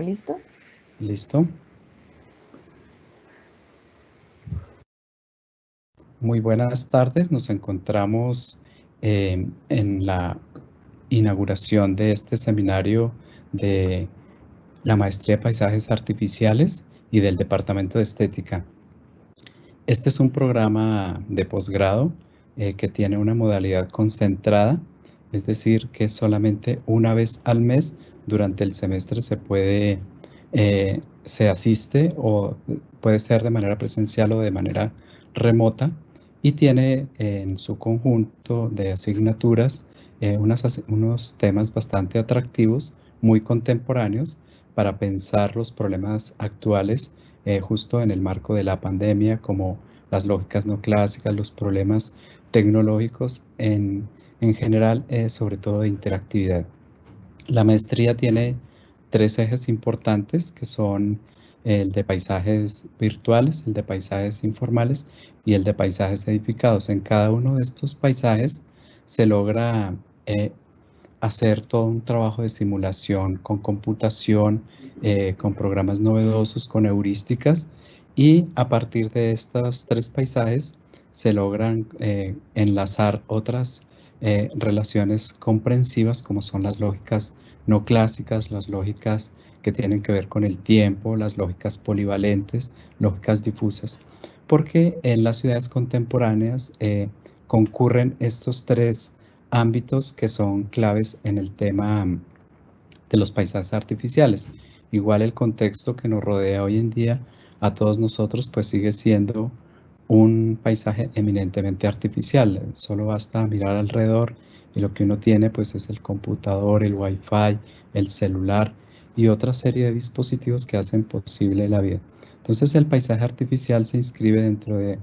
¿listo? Listo. Muy buenas tardes. Nos encontramos en la inauguración de este seminario de la Maestría de Paisajes Artificiales y del Departamento de Estética. Este es un programa de posgrado que tiene una modalidad concentrada, es decir, que solamente una vez al mes durante el semestre se asiste, o puede ser de manera presencial o de manera remota, y tiene en su conjunto de asignaturas unos temas bastante atractivos, muy contemporáneos, para pensar los problemas actuales justo en el marco de la pandemia, como las lógicas no clásicas, los problemas tecnológicos en general, sobre todo de interactividad. La maestría tiene tres ejes importantes, que son el de paisajes virtuales, el de paisajes informales y el de paisajes edificados. En cada uno de estos paisajes se logra hacer todo un trabajo de simulación con computación, con programas novedosos, con heurísticas, y a partir de estos tres paisajes se logran enlazar otras relaciones comprensivas, como son las lógicas no clásicas, las lógicas que tienen que ver con el tiempo, las lógicas polivalentes, lógicas difusas, porque en las ciudades contemporáneas concurren estos tres ámbitos que son claves en el tema de los paisajes artificiales. Igual el contexto que nos rodea hoy en día a todos nosotros pues sigue siendo un paisaje eminentemente artificial. Solo basta mirar alrededor y lo que uno tiene pues es el computador, el wifi, el celular y otra serie de dispositivos que hacen posible la vida. Entonces el paisaje artificial se inscribe dentro de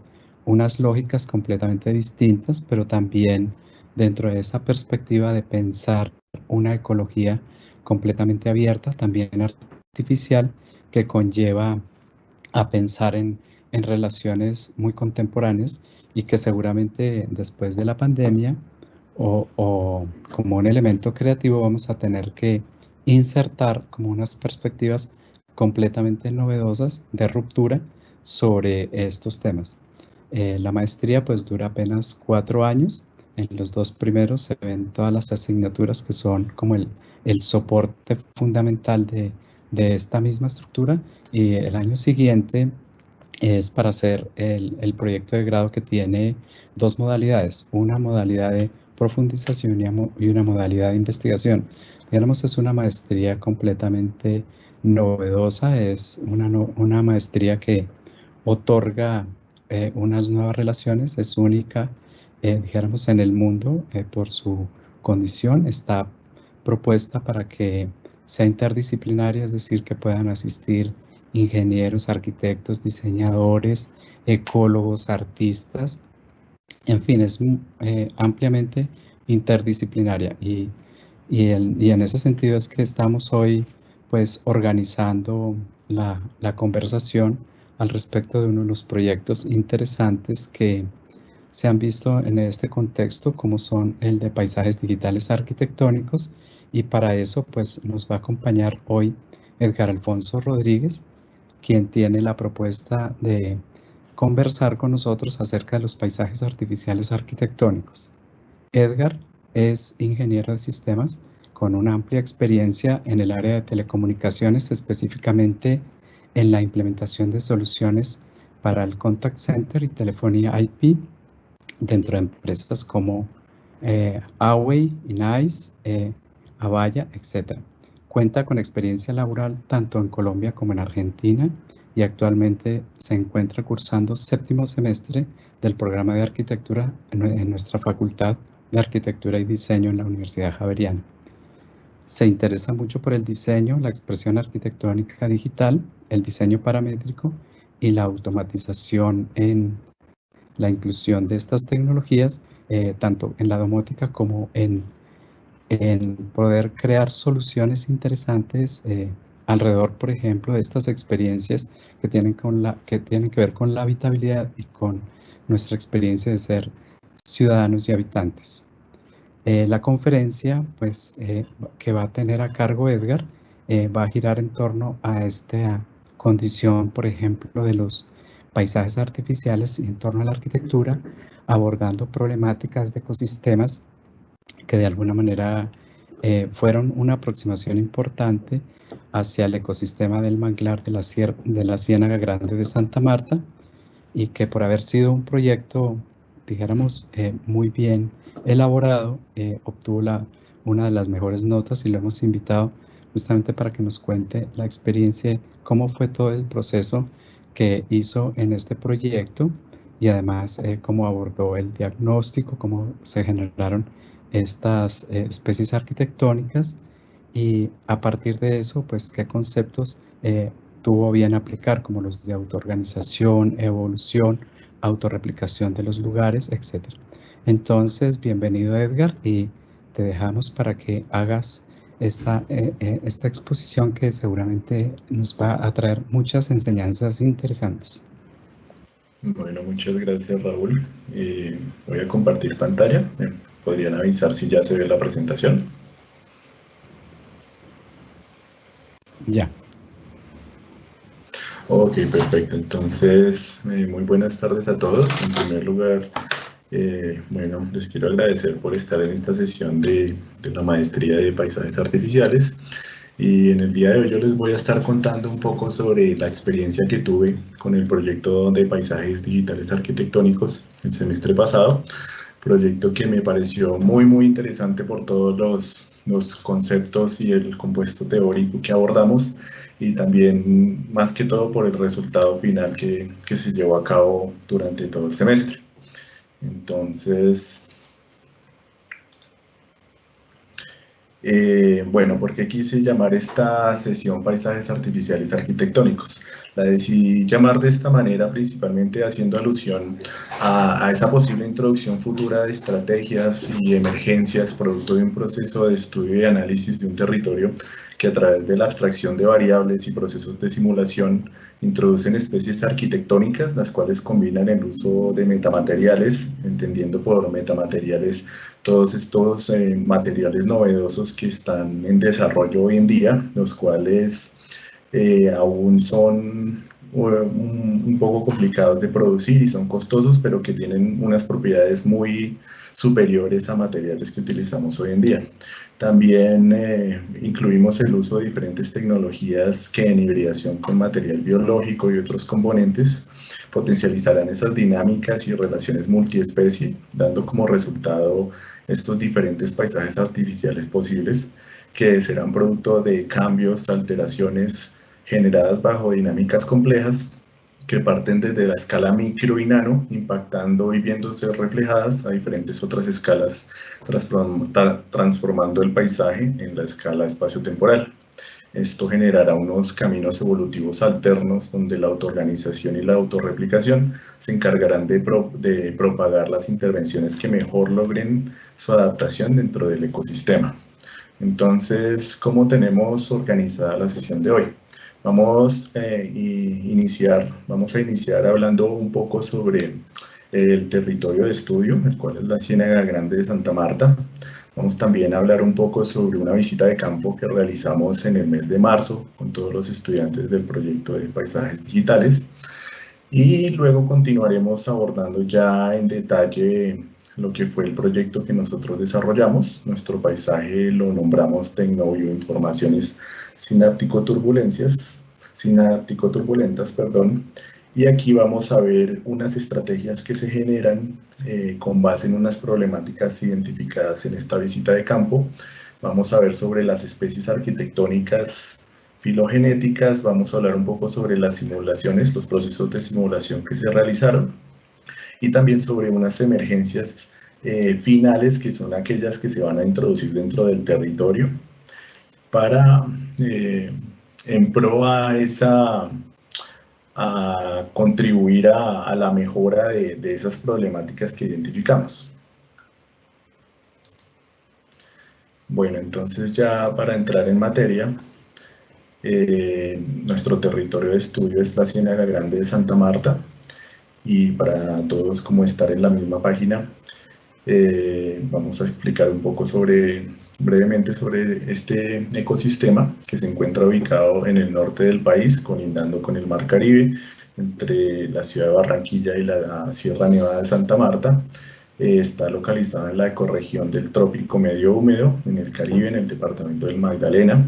unas lógicas completamente distintas, pero también dentro de esa perspectiva de pensar una ecología completamente abierta, también artificial, que conlleva a pensar en relaciones muy contemporáneas, y que seguramente después de la pandemia o como un elemento creativo vamos a tener que insertar como unas perspectivas completamente novedosas de ruptura sobre estos temas. La maestría pues dura apenas 4 años. En los 2 primeros se ven todas las asignaturas que son como el soporte fundamental de esta misma estructura, y el año siguiente es para hacer el proyecto de grado, que tiene dos modalidades, una modalidad de profundización y una modalidad de investigación. Digamos, es una maestría completamente novedosa, es una maestría que otorga unas nuevas relaciones, es única, dijéramos, en el mundo por su condición. Está propuesta para que sea interdisciplinaria, es decir, que puedan asistir ingenieros, arquitectos, diseñadores, ecólogos, artistas, en fin, es ampliamente interdisciplinaria, y en ese sentido es que estamos hoy pues organizando la conversación al respecto de uno de los proyectos interesantes que se han visto en este contexto, como son el de paisajes digitales arquitectónicos, y para eso pues nos va a acompañar hoy Edgar Alfonso Rodríguez, quien tiene la propuesta de conversar con nosotros acerca de los paisajes artificiales arquitectónicos. Edgar es ingeniero de sistemas con una amplia experiencia en el área de telecomunicaciones, específicamente en la implementación de soluciones para el contact center y telefonía IP dentro de empresas como Huawei, Inais, Avaya, etc. Cuenta con experiencia laboral tanto en Colombia como en Argentina, y actualmente se encuentra cursando 7º semestre del programa de arquitectura en nuestra Facultad de Arquitectura y Diseño en la Universidad Javeriana. Se interesa mucho por el diseño, la expresión arquitectónica digital, el diseño paramétrico y la automatización en la inclusión de estas tecnologías, tanto en la domótica como en poder crear soluciones interesantes alrededor, por ejemplo, de estas experiencias que tienen que ver con la habitabilidad y con nuestra experiencia de ser ciudadanos y habitantes. La conferencia pues, que va a tener a cargo Edgar va a girar en torno a esta condición, por ejemplo, de los paisajes artificiales y en torno a la arquitectura, abordando problemáticas de ecosistemas que de alguna manera fueron una aproximación importante hacia el ecosistema del manglar de la Ciénaga Grande de Santa Marta, y que por haber sido un proyecto, dijéramos, muy bien elaborado, obtuvo una de las mejores notas, y lo hemos invitado justamente para que nos cuente la experiencia, cómo fue todo el proceso que hizo en este proyecto, y además cómo abordó el diagnóstico, cómo se generaron estas especies arquitectónicas, y a partir de eso, pues qué conceptos tuvo bien aplicar, como los de autoorganización, evolución, autorreplicación de los lugares, etc. Entonces, bienvenido, Edgar, y te dejamos para que hagas esta exposición, que seguramente nos va a traer muchas enseñanzas interesantes. Bueno, muchas gracias, Raúl. Voy a compartir pantalla. ¿Me podrían avisar si ya se ve la presentación? Ya. Ok, perfecto. Entonces, muy buenas tardes a todos. En primer lugar, bueno, les quiero agradecer por estar en esta sesión de la maestría de paisajes artificiales. Y en el día de hoy yo les voy a estar contando un poco sobre la experiencia que tuve con el proyecto de paisajes digitales arquitectónicos el semestre pasado. Proyecto que me pareció muy interesante por todos los conceptos y el compuesto teórico que abordamos, y también más que todo por el resultado final que se llevó a cabo durante todo el semestre. Entonces, bueno, ¿por qué quise llamar esta sesión Paisajes Artificiales Arquitectónicos? La decidí llamar de esta manera principalmente haciendo alusión a esa posible introducción futura de estrategias y emergencias producto de un proceso de estudio y análisis de un territorio que a través de la abstracción de variables y procesos de simulación introducen especies arquitectónicas, las cuales combinan el uso de metamateriales, entendiendo por metamateriales todos estos materiales novedosos que están en desarrollo hoy en día, los cuales aún son un poco complicados de producir y son costosos, pero que tienen unas propiedades muy superiores a materiales que utilizamos hoy en día. También incluimos el uso de diferentes tecnologías que en hibridación con material biológico y otros componentes potencializarán esas dinámicas y relaciones multiespecie, dando como resultado estos diferentes paisajes artificiales posibles, que serán producto de cambios, alteraciones generadas bajo dinámicas complejas que parten desde la escala micro y nano, impactando y viéndose reflejadas a diferentes otras escalas, transformando el paisaje en la escala espacio-temporal. Esto generará unos caminos evolutivos alternos donde la autoorganización y la autorreplicación se encargarán de propagar las intervenciones que mejor logren su adaptación dentro del ecosistema. Entonces, ¿cómo tenemos organizada la sesión de hoy? Vamos a iniciar hablando un poco sobre el territorio de estudio, el cual es la Ciénaga Grande de Santa Marta. Vamos también a hablar un poco sobre una visita de campo que realizamos en el mes de marzo con todos los estudiantes del proyecto de paisajes digitales. Y luego continuaremos abordando ya en detalle lo que fue el proyecto que nosotros desarrollamos. Nuestro paisaje lo nombramos Tecnobioinformaciones sináptico-turbulentas, y aquí vamos a ver unas estrategias que se generan con base en unas problemáticas identificadas en esta visita de campo. Vamos a ver sobre las especies arquitectónicas filogenéticas, vamos a hablar un poco sobre las simulaciones, los procesos de simulación que se realizaron, y también sobre unas emergencias finales, que son aquellas que se van a introducir dentro del territorio para en pro a contribuir a la mejora de esas problemáticas que identificamos. Bueno, entonces ya para entrar en materia, nuestro territorio de estudio es la Ciénaga Grande de Santa Marta, y para todos como estar en la misma página, vamos a explicar un poco sobre brevemente sobre este ecosistema que se encuentra ubicado en el norte del país, colindando con el Mar Caribe, entre la ciudad de Barranquilla y la Sierra Nevada de Santa Marta. Está localizado en la ecorregión del Trópico Medio Húmedo, en el Caribe, en el departamento del Magdalena,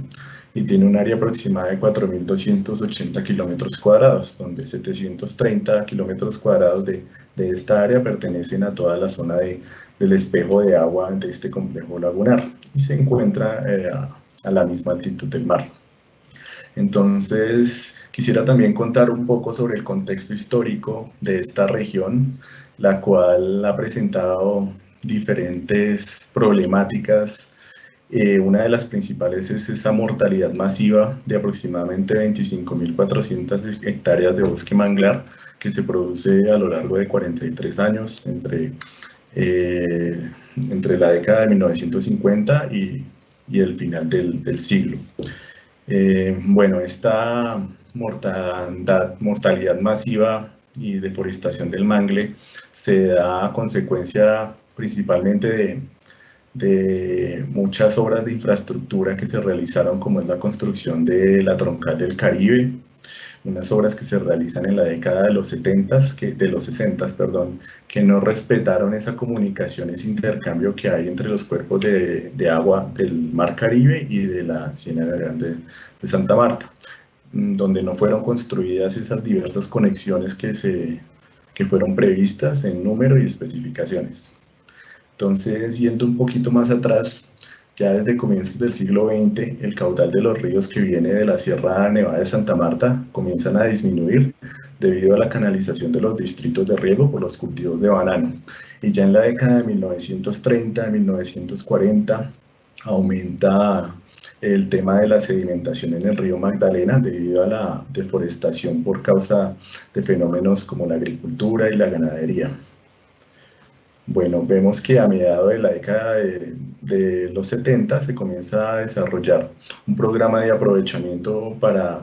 y tiene un área aproximada de 4.280 kilómetros cuadrados, donde 730 kilómetros cuadrados de esta área pertenecen a toda la zona del espejo de agua de este complejo lagunar y se encuentra a la misma altitud del mar. Entonces, quisiera también contar un poco sobre el contexto histórico de esta región, la cual ha presentado diferentes problemáticas. Una de las principales es esa mortalidad masiva de aproximadamente 25.400 hectáreas de bosque manglar que se produce a lo largo de 43 años entre la década de 1950 y el final del siglo. Bueno, esta mortalidad masiva y deforestación del mangle se da a consecuencia principalmente de muchas obras de infraestructura que se realizaron, como es la construcción de la Troncal del Caribe, unas obras que se realizan en la década de los 60, que no respetaron esa comunicación, ese intercambio que hay entre los cuerpos de agua del Mar Caribe y de la Ciénaga Grande de Santa Marta, donde no fueron construidas esas diversas conexiones que fueron previstas en número y especificaciones. Entonces, yendo un poquito más atrás, ya desde comienzos del siglo XX, el caudal de los ríos que viene de la Sierra Nevada de Santa Marta comienzan a disminuir debido a la canalización de los distritos de riego por los cultivos de banano. Y ya en la década de 1930, 1940, aumenta el tema de la sedimentación en el río Magdalena debido a la deforestación por causa de fenómenos como la agricultura y la ganadería. Bueno, vemos que a mediados de la década de los 70 se comienza a desarrollar un programa de aprovechamiento para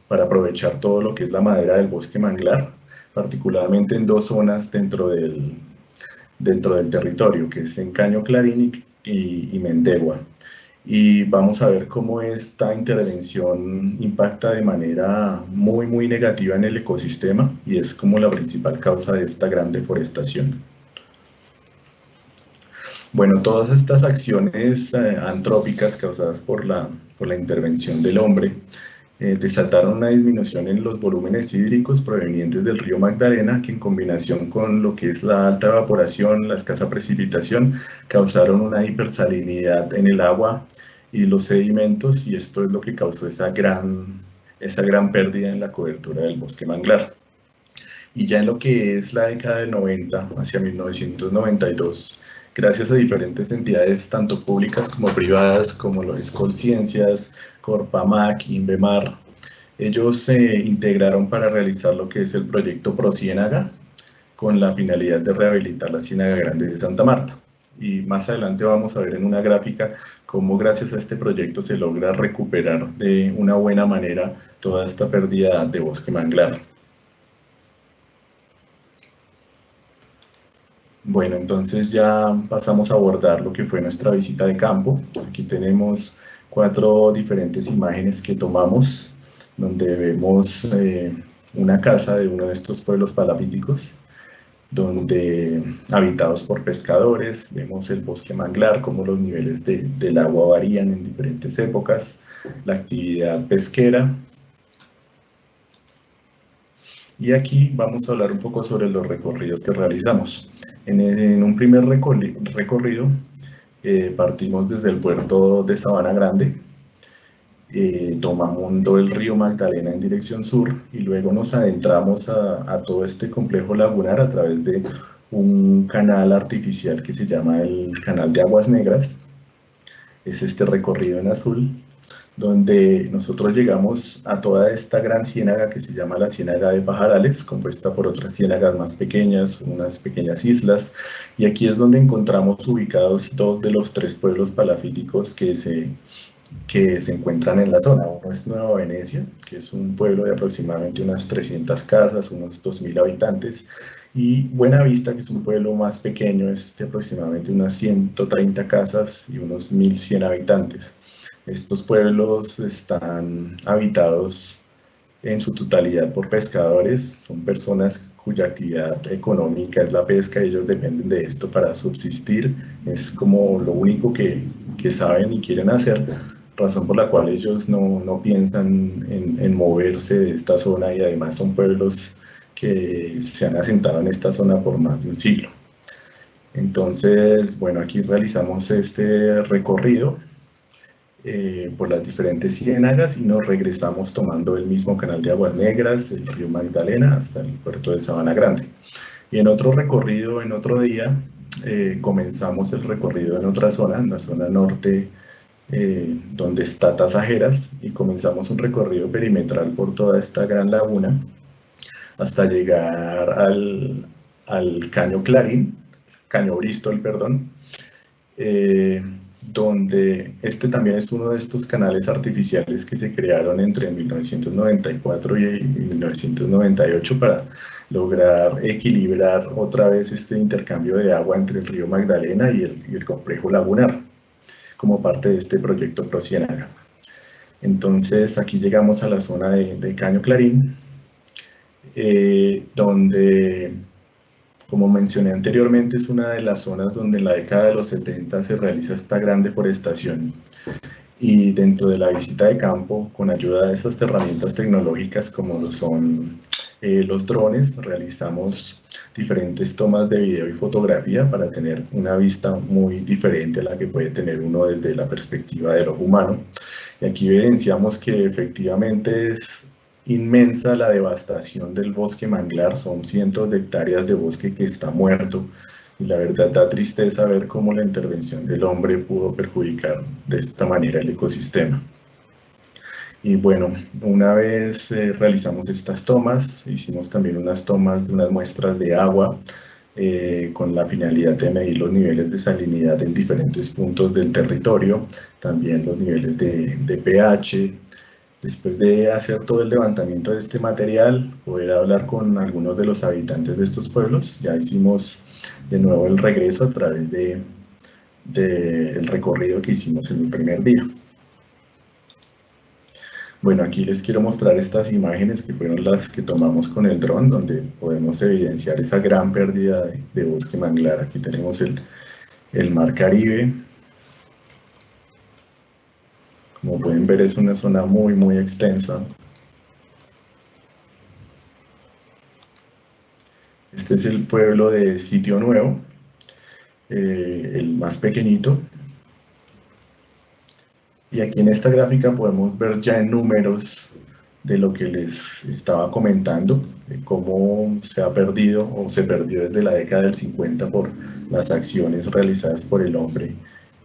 aprovechar todo lo que es la madera del bosque manglar, particularmente en dos zonas dentro del territorio, que es en Caño Clarín y Mendegua. Y vamos a ver cómo esta intervención impacta de manera muy negativa en el ecosistema y es como la principal causa de esta gran deforestación. Bueno, todas estas acciones antrópicas causadas por la intervención del hombre desataron una disminución en los volúmenes hídricos provenientes del río Magdalena, que en combinación con lo que es la alta evaporación, la escasa precipitación, causaron una hipersalinidad en el agua y los sedimentos, y esto es lo que causó esa gran pérdida en la cobertura del bosque manglar. Y ya en lo que es la década del 90, hacia 1992, gracias a diferentes entidades, tanto públicas como privadas, como lo es Colciencias, Corpamac, Inbemar, ellos se integraron para realizar lo que es el proyecto ProCiénaga, con la finalidad de rehabilitar la Ciénaga Grande de Santa Marta. Y más adelante vamos a ver en una gráfica cómo gracias a este proyecto se logra recuperar de una buena manera toda esta pérdida de bosque manglar. Bueno, entonces ya pasamos a abordar lo que fue nuestra visita de campo. Aquí tenemos 4 diferentes imágenes que tomamos, donde vemos una casa de uno de estos pueblos palafíticos, donde habitados por pescadores, vemos el bosque manglar, cómo los niveles del agua varían en diferentes épocas, la actividad pesquera. Y aquí vamos a hablar un poco sobre los recorridos que realizamos. En un primer recorrido partimos desde el puerto de Sabana Grande, tomando el río Magdalena en dirección sur y luego nos adentramos a todo este complejo lagunar a través de un canal artificial que se llama el Canal de Aguas Negras. Es este recorrido en azul, donde nosotros llegamos a toda esta gran ciénaga que se llama la Ciénaga de Pajarales, compuesta por otras ciénagas más pequeñas, unas pequeñas islas, y aquí es donde encontramos ubicados 2 de los 3 pueblos palafíticos que se que se encuentran en la zona. Uno es Nueva Venecia, que es un pueblo de aproximadamente unas 300 casas, unos 2.000 habitantes, y Buenavista, que es un pueblo más pequeño, es de aproximadamente unas 130 casas y unos 1.100 habitantes. Estos pueblos están habitados en su totalidad por pescadores, son personas cuya actividad económica es la pesca, ellos dependen de esto para subsistir, es como lo único que saben y quieren hacer, razón por la cual ellos no piensan en moverse de esta zona, y además son pueblos que se han asentado en esta zona por más de un siglo. Entonces, bueno, aquí realizamos este recorrido por las diferentes ciénagas y nos regresamos tomando el mismo canal de Aguas Negras, el río Magdalena, hasta el puerto de Sabana Grande. Y en otro recorrido, en otro día, comenzamos el recorrido en otra zona, en la zona norte, donde está Tasajeras, y comenzamos un recorrido perimetral por toda esta gran laguna hasta llegar al Caño Clarín, Caño Bristol, perdón, donde este también es uno de estos canales artificiales que se crearon entre 1994 y 1998 para lograr equilibrar otra vez este intercambio de agua entre el río Magdalena y el complejo lagunar, como parte de este proyecto Prociénaga. Entonces aquí llegamos a la zona de Caño Clarín, donde, como mencioné anteriormente, es una de las zonas donde en la década de los 70 se realiza esta gran deforestación, y dentro de la visita de campo, con ayuda de estas herramientas tecnológicas como lo son los drones, realizamos diferentes tomas de video y fotografía para tener una vista muy diferente a la que puede tener uno desde la perspectiva del ojo humano. Y aquí evidenciamos que efectivamente es inmensa la devastación del bosque manglar, son cientos de hectáreas de bosque que está muerto, y la verdad da tristeza ver cómo la intervención del hombre pudo perjudicar de esta manera el ecosistema. Y bueno, una vez realizamos estas tomas, hicimos también unas tomas de unas muestras de agua con la finalidad de medir los niveles de salinidad en diferentes puntos del territorio, también los niveles de pH. Después de hacer todo el levantamiento de este material, poder hablar con algunos de los habitantes de estos pueblos, ya hicimos de nuevo el regreso a través del recorrido que hicimos en el primer día. Bueno, aquí les quiero mostrar estas imágenes que fueron las que tomamos con el dron, donde podemos evidenciar esa gran pérdida de bosque manglar. Aquí tenemos el Mar Caribe. Como pueden ver, es una zona muy extensa. Este es el pueblo de Sitio Nuevo, el más pequeñito. Y aquí en esta gráfica podemos ver ya en números de lo que les estaba comentando, de cómo se ha perdido o se perdió desde la década del 50 por las acciones realizadas por el hombre,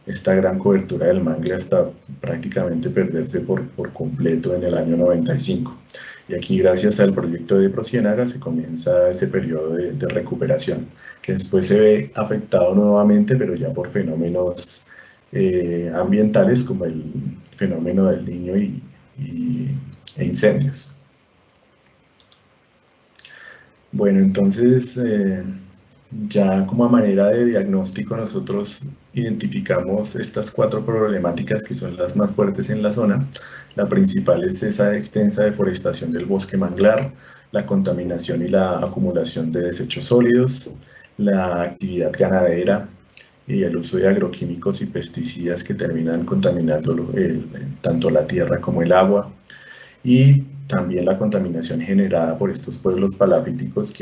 esta gran cobertura del mangle, hasta prácticamente perderse por completo en el año 95. Y aquí, gracias al proyecto de Prociénaga, se comienza ese periodo de recuperación, que después se ve afectado nuevamente, pero ya por fenómenos ambientales como el fenómeno del Niño e incendios. Bueno, entonces ya como a manera de diagnóstico nosotros identificamos estas 4 problemáticas que son las más fuertes en la zona. La principal es esa extensa deforestación del bosque manglar, la contaminación y la acumulación de desechos sólidos, la actividad ganadera y el uso de agroquímicos y pesticidas que terminan contaminando tanto la tierra como el agua, y también la contaminación generada por estos pueblos palafíticos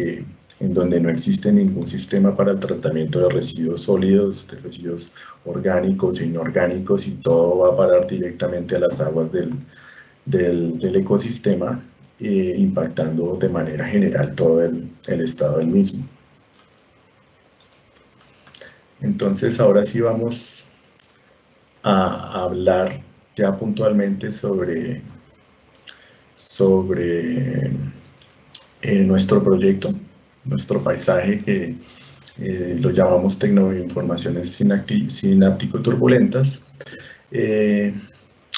en donde no existe ningún sistema para el tratamiento de residuos sólidos, de residuos orgánicos e inorgánicos, y todo va a parar directamente a las aguas del ecosistema, impactando de manera general todo el estado del mismo. Entonces ahora sí vamos a hablar ya puntualmente sobre nuestro proyecto, nuestro paisaje, que lo llamamos Tecnobioinformaciones sináptico-turbulentas.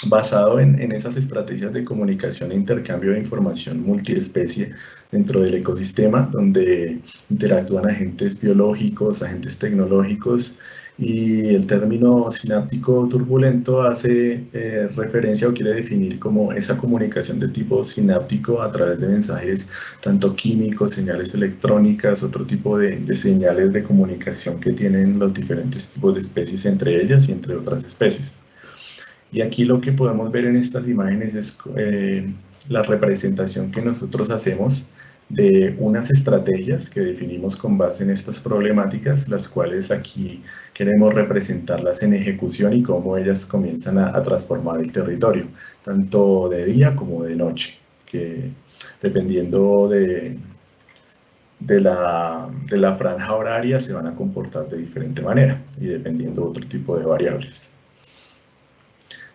basado en esas estrategias de comunicación e intercambio de información multiespecie dentro del ecosistema, donde interactúan agentes biológicos, agentes tecnológicos, y el término sináptico turbulento hace referencia o quiere definir como esa comunicación de tipo sináptico a través de mensajes tanto químicos, señales electrónicas, otro tipo de señales de comunicación que tienen los diferentes tipos de especies entre ellas y entre otras especies. Y aquí lo que podemos ver en estas imágenes es la representación que nosotros hacemos de unas estrategias que definimos con base en estas problemáticas, las cuales aquí queremos representarlas en ejecución y cómo ellas comienzan a transformar el territorio, tanto de día como de noche, que dependiendo de la franja horaria se van a comportar de diferente manera y dependiendo de otro tipo de variables.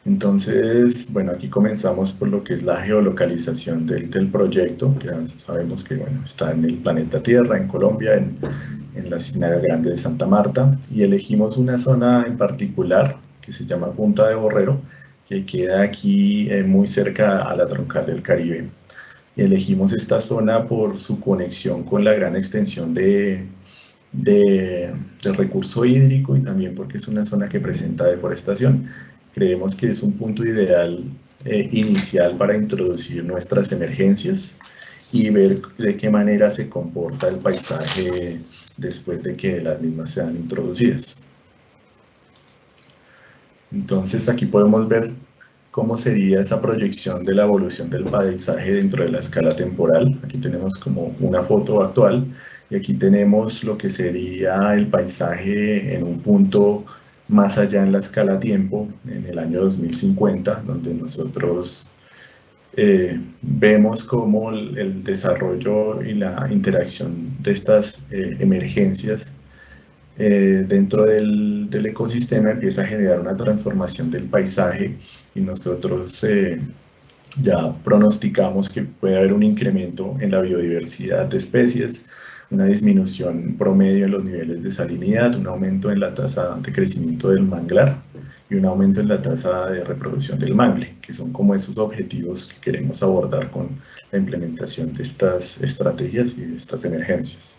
Entonces, bueno, aquí comenzamos por lo que es la geolocalización del proyecto. Ya sabemos que, bueno, está en el planeta Tierra, en Colombia, en la Ciénaga Grande de Santa Marta, y elegimos una zona en particular que se llama Punta de Borrero, que queda aquí muy cerca a la troncal del Caribe. Y elegimos esta zona por su conexión con la gran extensión de recurso hídrico y también porque es una zona que presenta deforestación. Creemos que es un punto ideal inicial para introducir nuestras emergencias y ver de qué manera se comporta el paisaje después de que las mismas sean introducidas. Entonces aquí podemos ver cómo sería esa proyección de la evolución del paisaje dentro de la escala temporal. Aquí tenemos como una foto actual y aquí tenemos lo que sería el paisaje en un punto más allá en la escala tiempo, en el año 2050, donde nosotros vemos cómo el desarrollo y la interacción de estas emergencias dentro del ecosistema empieza a generar una transformación del paisaje y nosotros ya pronosticamos que puede haber un incremento en la biodiversidad de especies, una disminución promedio en los niveles de salinidad, un aumento en la tasa de crecimiento del manglar y un aumento en la tasa de reproducción del mangle, que son como esos objetivos que queremos abordar con la implementación de estas estrategias y de estas emergencias.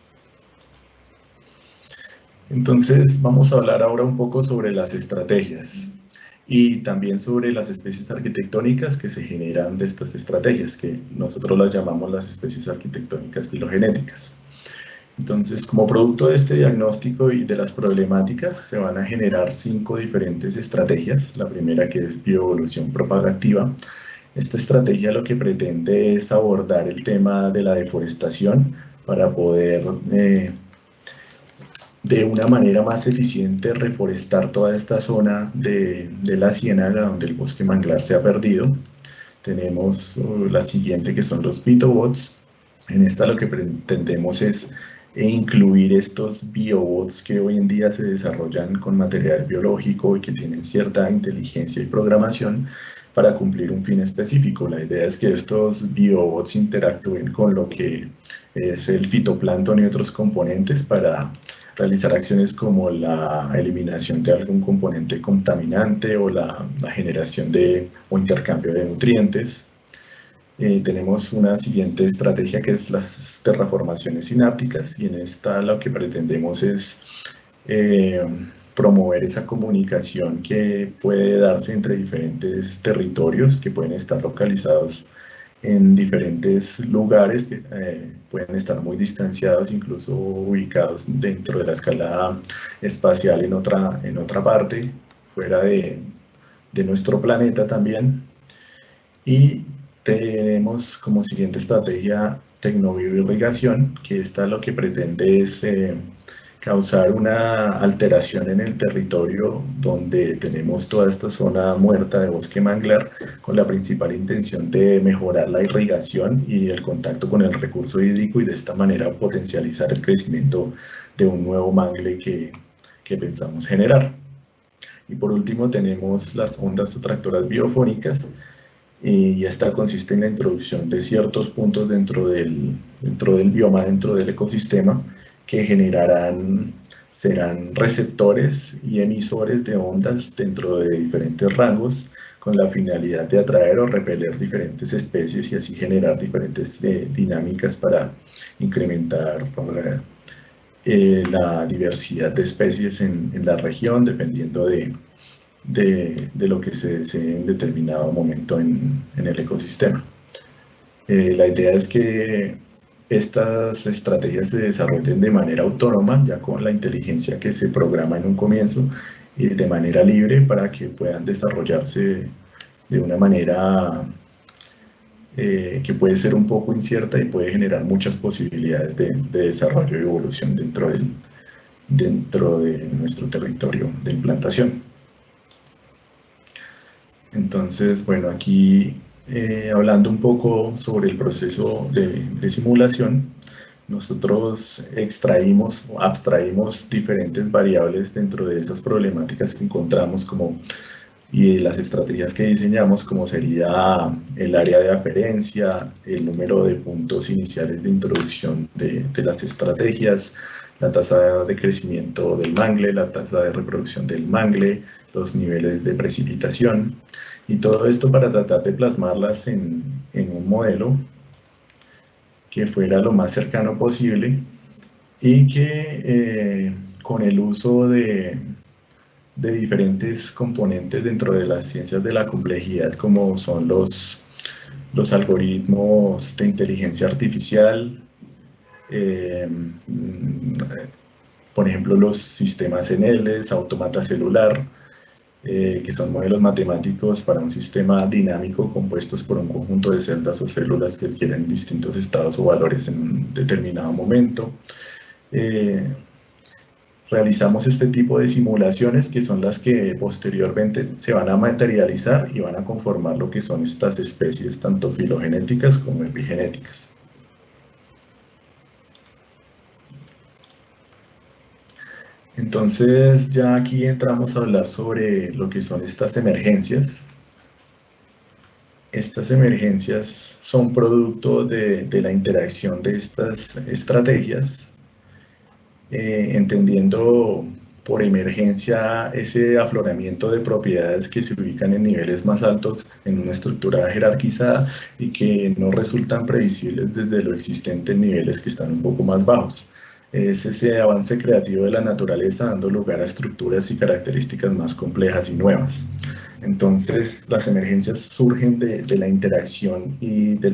Entonces vamos a hablar ahora un poco sobre las estrategias y también sobre las especies arquitectónicas que se generan de estas estrategias, que nosotros las llamamos las especies arquitectónicas filogenéticas. Entonces, como producto de este diagnóstico y de las problemáticas, se van a generar 5 diferentes estrategias. La primera, que es bioevolución propagativa. Esta estrategia lo que pretende es abordar el tema de la deforestación para poder de una manera más eficiente reforestar toda esta zona de la ciénaga donde el bosque manglar se ha perdido. Tenemos la siguiente, que son los phytobots. En esta lo que pretendemos es incluir estos biobots que hoy en día se desarrollan con material biológico y que tienen cierta inteligencia y programación para cumplir un fin específico. La idea es que estos biobots interactúen con lo que es el fitoplancton y otros componentes para realizar acciones como la eliminación de algún componente contaminante o la generación o intercambio de nutrientes. Tenemos una siguiente estrategia que es las terraformaciones sinápticas y en esta lo que pretendemos es promover esa comunicación que puede darse entre diferentes territorios que pueden estar localizados en diferentes lugares que pueden estar muy distanciados, incluso ubicados dentro de la escala espacial en otra parte, fuera de nuestro planeta también. Y tenemos como siguiente estrategia tecnobioirrigación, que esta lo que pretende es causar una alteración en el territorio donde tenemos toda esta zona muerta de bosque manglar, con la principal intención de mejorar la irrigación y el contacto con el recurso hídrico y de esta manera potencializar el crecimiento de un nuevo mangle que pensamos generar. Y por último tenemos las ondas atractoras biofónicas, y esta consiste en la introducción de ciertos puntos dentro del bioma, dentro del ecosistema, que generarán serán receptores y emisores de ondas dentro de diferentes rangos con la finalidad de atraer o repeler diferentes especies y así generar diferentes dinámicas para incrementar la diversidad de especies en la región, dependiendo de lo que se desee en determinado momento en el ecosistema. La idea es que estas estrategias se desarrollen de manera autónoma, ya con la inteligencia que se programa en un comienzo, y de manera libre para que puedan desarrollarse de una manera que puede ser un poco incierta y puede generar muchas posibilidades de desarrollo y evolución dentro de nuestro territorio de implantación. Entonces, bueno, aquí hablando un poco sobre el proceso de simulación, nosotros extraímos o abstraímos diferentes variables dentro de esas problemáticas que encontramos y las estrategias que diseñamos, como sería el área de aferencia, el número de puntos iniciales de introducción de las estrategias, la tasa de crecimiento del mangle, la tasa de reproducción del mangle, los niveles de precipitación, y todo esto para tratar de plasmarlas en un modelo que fuera lo más cercano posible y que con el uso de diferentes componentes dentro de las ciencias de la complejidad, como son los algoritmos de inteligencia artificial, por ejemplo los sistemas NLs, automata celular, que son modelos matemáticos para un sistema dinámico compuestos por un conjunto de celdas o células que adquieren distintos estados o valores en un determinado momento. Realizamos este tipo de simulaciones que son las que posteriormente se van a materializar y van a conformar lo que son estas especies tanto filogenéticas como epigenéticas. Entonces ya aquí entramos a hablar sobre lo que son estas emergencias. Estas emergencias son producto de la interacción de estas estrategias, entendiendo por emergencia ese afloramiento de propiedades que se ubican en niveles más altos en una estructura jerarquizada y que no resultan previsibles desde lo existente en niveles que están un poco más bajos. Es ese avance creativo de la naturaleza dando lugar a estructuras y características más complejas y nuevas. Entonces, las emergencias surgen de la interacción y de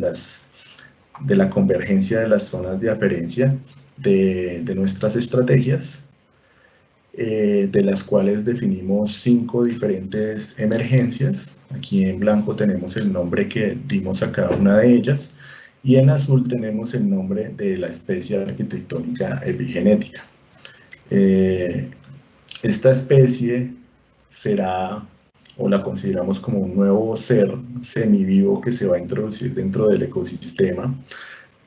la convergencia de las zonas de aferencia de nuestras estrategias, de las cuales definimos 5 diferentes emergencias. Aquí en blanco tenemos el nombre que dimos a cada una de ellas, y en azul tenemos el nombre de la especie arquitectónica epigenética. Esta especie será, o la consideramos como un nuevo ser semivivo que se va a introducir dentro del ecosistema,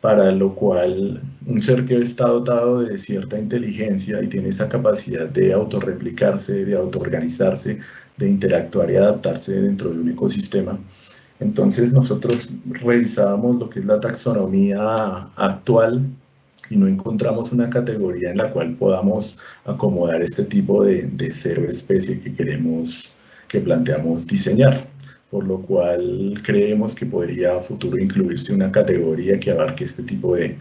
para lo cual un ser que está dotado de cierta inteligencia y tiene esa capacidad de autorreplicarse, de autoorganizarse, de interactuar y adaptarse dentro de un ecosistema. Entonces nosotros revisábamos lo que es la taxonomía actual y no encontramos una categoría en la cual podamos acomodar este tipo de ser o especie que planteamos diseñar, por lo cual creemos que podría a futuro incluirse una categoría que abarque este tipo de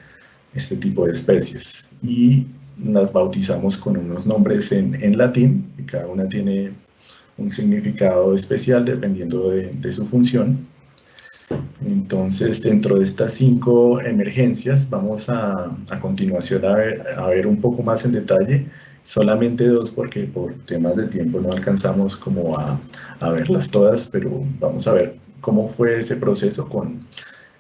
especies, y las bautizamos con unos nombres en latín, y cada una tiene un significado especial dependiendo de su función. Entonces, dentro de estas 5 emergencias, vamos a continuación a ver un poco más en detalle, solamente 2 porque por temas de tiempo no alcanzamos como a verlas todas, pero vamos a ver cómo fue ese proceso con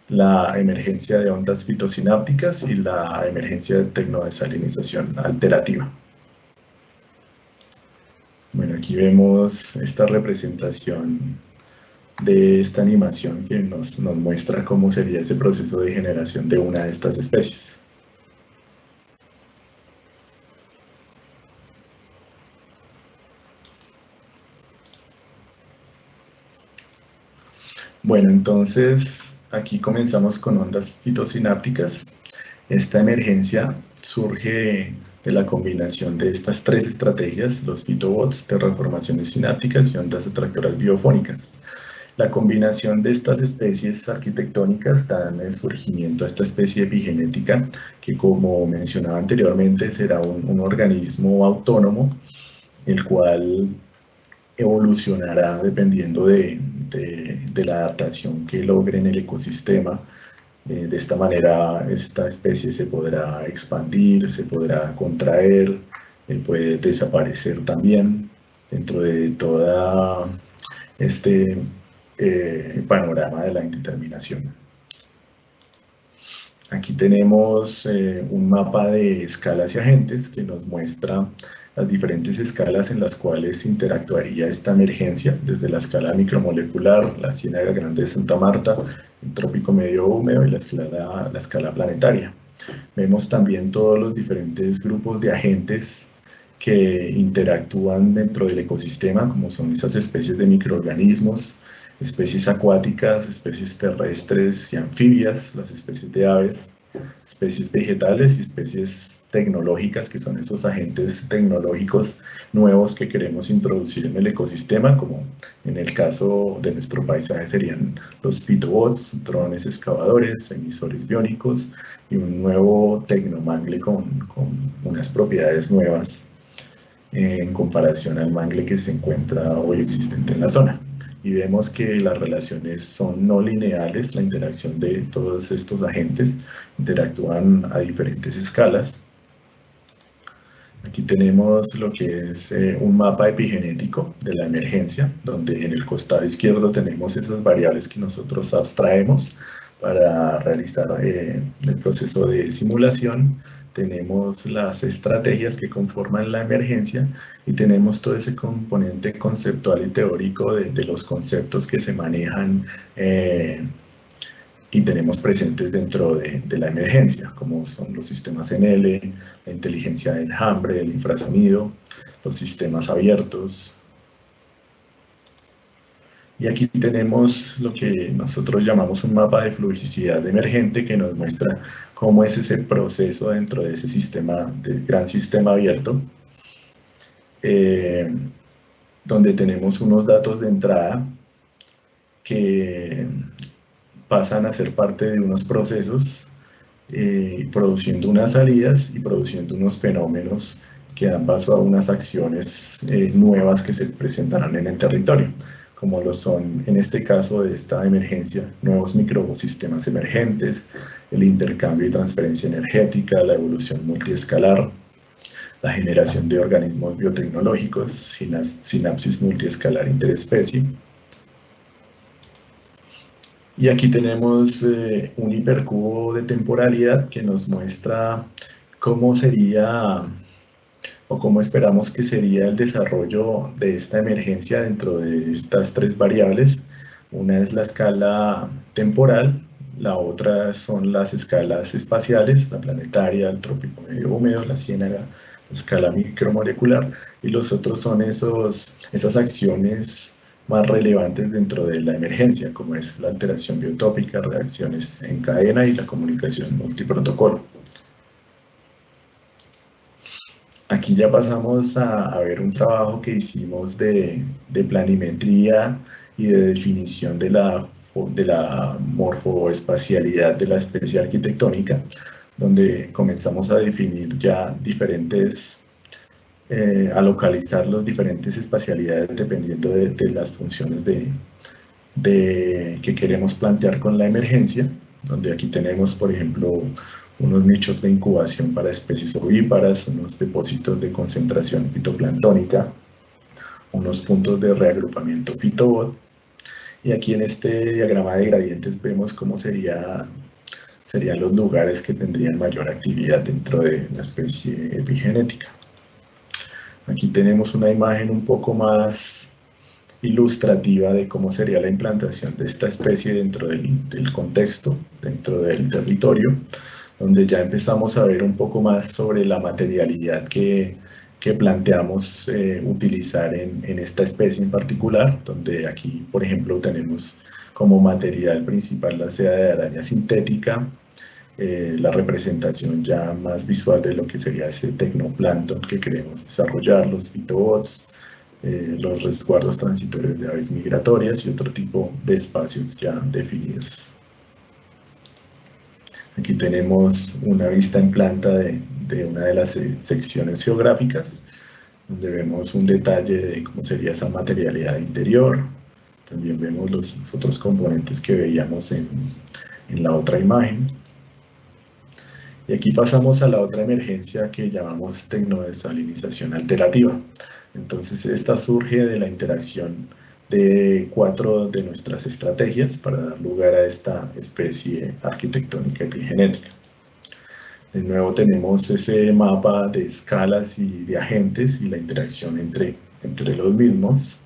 la emergencia de ondas fitosinápticas y la emergencia de tecnodesalinización alterativa. Bueno, aquí vemos esta representación de esta animación que nos muestra cómo sería ese proceso de generación de una de estas especies. Bueno, entonces aquí comenzamos con ondas fitosinápticas. Esta emergencia surge de la combinación de estas tres estrategias, los fitobots, terraformaciones sinápticas y ondas atractoras biofónicas. La combinación de estas especies arquitectónicas dan el surgimiento a esta especie epigenética que, como mencionaba anteriormente, será un organismo autónomo, el cual evolucionará dependiendo de la adaptación que logre en el ecosistema. De esta manera, esta especie se podrá expandir, se podrá contraer, puede desaparecer también dentro de toda este panorama de la indeterminación. Aquí tenemos un mapa de escalas y agentes que nos muestra las diferentes escalas en las cuales interactuaría esta emergencia, desde la escala micromolecular, la Ciénaga Grande de Santa Marta, el trópico medio húmedo y la escala planetaria. Vemos también todos los diferentes grupos de agentes que interactúan dentro del ecosistema, como son esas especies de microorganismos, especies acuáticas, especies terrestres y anfibias, las especies de aves, especies vegetales y especies tecnológicas, que son esos agentes tecnológicos nuevos que queremos introducir en el ecosistema, como en el caso de nuestro paisaje serían los fitobots, drones excavadores, emisores biónicos y un nuevo tecnomangle con unas propiedades nuevas en comparación al mangle que se encuentra hoy existente en la zona. Y vemos que las relaciones son no lineales, la interacción de todos estos agentes interactúan a diferentes escalas. Aquí tenemos lo que es un mapa epigenético de la emergencia, donde en el costado izquierdo tenemos esas variables que nosotros abstraemos para realizar el proceso de simulación. Tenemos las estrategias que conforman la emergencia y tenemos todo ese componente conceptual y teórico de los conceptos que se manejan y tenemos presentes dentro de la emergencia, como son los sistemas NL, la inteligencia de enjambre, el infrasonido, los sistemas abiertos. Y aquí tenemos lo que nosotros llamamos un mapa de fluidicidad emergente que nos muestra cómo es ese proceso dentro de ese sistema, del gran sistema abierto, donde tenemos unos datos de entrada que pasan a ser parte de unos procesos, produciendo unas salidas y produciendo unos fenómenos que dan paso a unas acciones nuevas que se presentarán en el territorio, como lo son en este caso de esta emergencia, nuevos microsistemas emergentes, el intercambio y transferencia energética, la evolución multiescalar, la generación de organismos biotecnológicos, sinapsis multiescalar interespecie. Y aquí tenemos un hipercubo de temporalidad que nos muestra cómo sería o cómo esperamos que sería el desarrollo de esta emergencia dentro de estas tres variables. Una es la escala temporal, la otra son las escalas espaciales, la planetaria, el trópico medio húmedo, la ciénaga, la escala micromolecular, y los otros son esas acciones más relevantes dentro de la emergencia, como es la alteración biotópica, reacciones en cadena y la comunicación multiprotocolo. Aquí ya pasamos a ver un trabajo que hicimos de planimetría y de definición de la morfoespacialidad de la especie arquitectónica, donde comenzamos a definir ya a localizar las diferentes espacialidades dependiendo de las funciones que queremos plantear con la emergencia, donde aquí tenemos, por ejemplo, unos nichos de incubación para especies ovíparas, unos depósitos de concentración fitoplanctónica, unos puntos de reagrupamiento fitobot, y aquí en este diagrama de gradientes vemos cómo serían los lugares que tendrían mayor actividad dentro de la especie epigenética. Aquí tenemos una imagen un poco más ilustrativa de cómo sería la implantación de esta especie dentro del contexto, dentro del territorio, donde ya empezamos a ver un poco más sobre la materialidad que planteamos utilizar en esta especie en particular, donde aquí, por ejemplo, tenemos como material principal la seda de araña sintética, la representación ya más visual de lo que sería ese tecnoplancton que queremos desarrollar, los fitobots, los resguardos transitorios de aves migratorias y otro tipo de espacios ya definidos. Aquí tenemos una vista en planta de una de las secciones geográficas, donde vemos un detalle de cómo sería esa materialidad interior. También vemos los otros componentes que veíamos en la otra imagen. Y aquí pasamos a la otra emergencia que llamamos tecnodesalinización alterativa. Entonces, esta surge de la interacción de 4 de nuestras estrategias para dar lugar a esta especie arquitectónica epigenética. De nuevo tenemos ese mapa de escalas y de agentes y la interacción entre los mismos.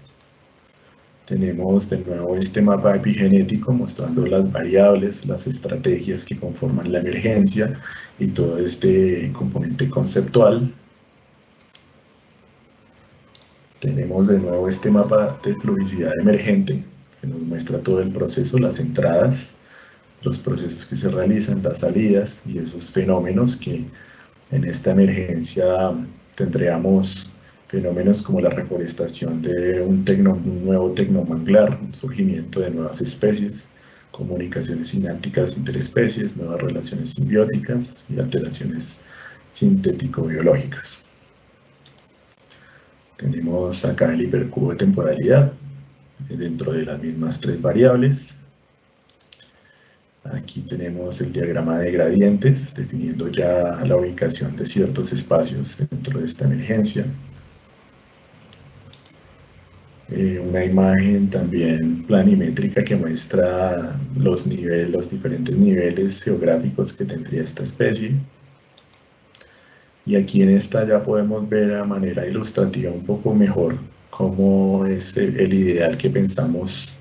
Tenemos de nuevo este mapa epigenético mostrando las variables, las estrategias que conforman la emergencia y todo este componente conceptual. Tenemos de nuevo este mapa de fluidicidad emergente que nos muestra todo el proceso, las entradas, los procesos que se realizan, las salidas y esos fenómenos que en esta emergencia tendríamos fenómenos como la reforestación de un nuevo tecnomanglar, un surgimiento de nuevas especies, comunicaciones sinápticas interespecies, nuevas relaciones simbióticas y alteraciones sintético-biológicas. Tenemos acá el hipercubo de temporalidad dentro de las mismas 3 variables. Aquí tenemos el diagrama de gradientes, definiendo ya la ubicación de ciertos espacios dentro de esta emergencia. Una imagen también planimétrica que muestra los diferentes niveles geográficos que tendría esta especie. Y aquí en esta ya podemos ver a manera ilustrativa un poco mejor cómo es el ideal que pensamos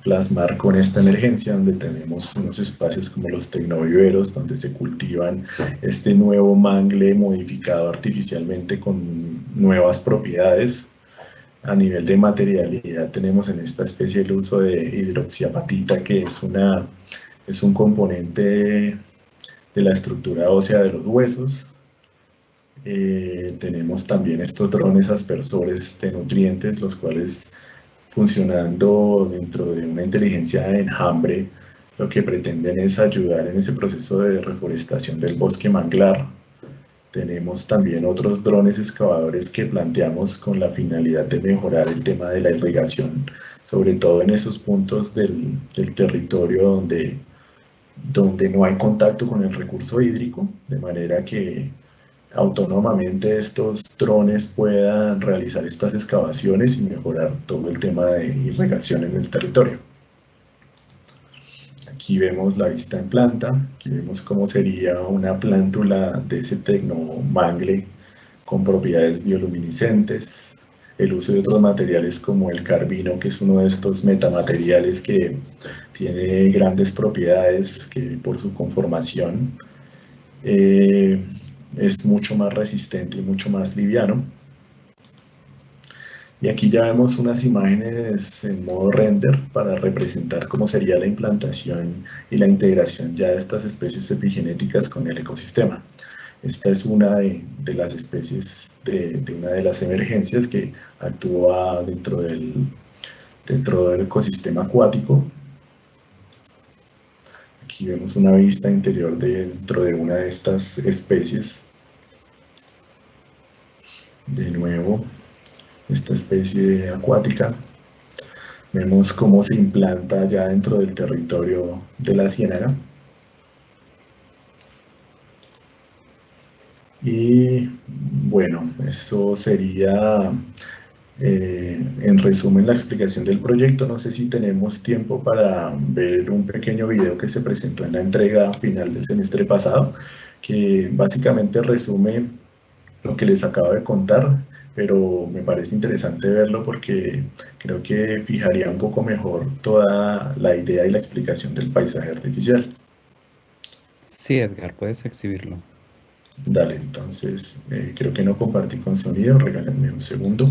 plasmar con esta emergencia, donde tenemos unos espacios como los tecnoviveros, donde se cultivan este nuevo mangle modificado artificialmente con nuevas propiedades. A nivel de materialidad tenemos en esta especie el uso de hidroxiapatita, que es un componente de la estructura ósea de los huesos. Tenemos también estos drones aspersores de nutrientes, los cuales funcionando dentro de una inteligencia de enjambre, lo que pretenden es ayudar en ese proceso de reforestación del bosque manglar. Tenemos también otros drones excavadores que planteamos con la finalidad de mejorar el tema de la irrigación, sobre todo en esos puntos del territorio donde no hay contacto con el recurso hídrico, de manera que autónomamente estos drones puedan realizar estas excavaciones y mejorar todo el tema de irrigación en el territorio. Aquí vemos la vista en planta, aquí vemos cómo sería una plántula de ese tecnomangle con propiedades bioluminiscentes, el uso de otros materiales como el carbino, que es uno de estos metamateriales que tiene grandes propiedades que por su conformación es mucho más resistente y mucho más liviano. Y aquí ya vemos unas imágenes en modo render para representar cómo sería la implantación y la integración ya de estas especies epigenéticas con el ecosistema. Esta es una de las especies de una de las emergencias que actúa dentro del ecosistema acuático. Aquí vemos una vista interior dentro de una de estas especies. De nuevo, esta especie acuática. Vemos cómo se implanta ya dentro del territorio de la ciénaga. Y bueno, eso sería en resumen la explicación del proyecto. No sé si tenemos tiempo para ver un pequeño video que se presentó en la entrega final del semestre pasado, que básicamente resume lo que les acabo de contar, pero me parece interesante verlo porque creo que fijaría un poco mejor toda la idea y la explicación del paisaje artificial. Sí, Edgar, puedes exhibirlo. Dale, entonces creo que no compartí con sonido, regálenme un segundo.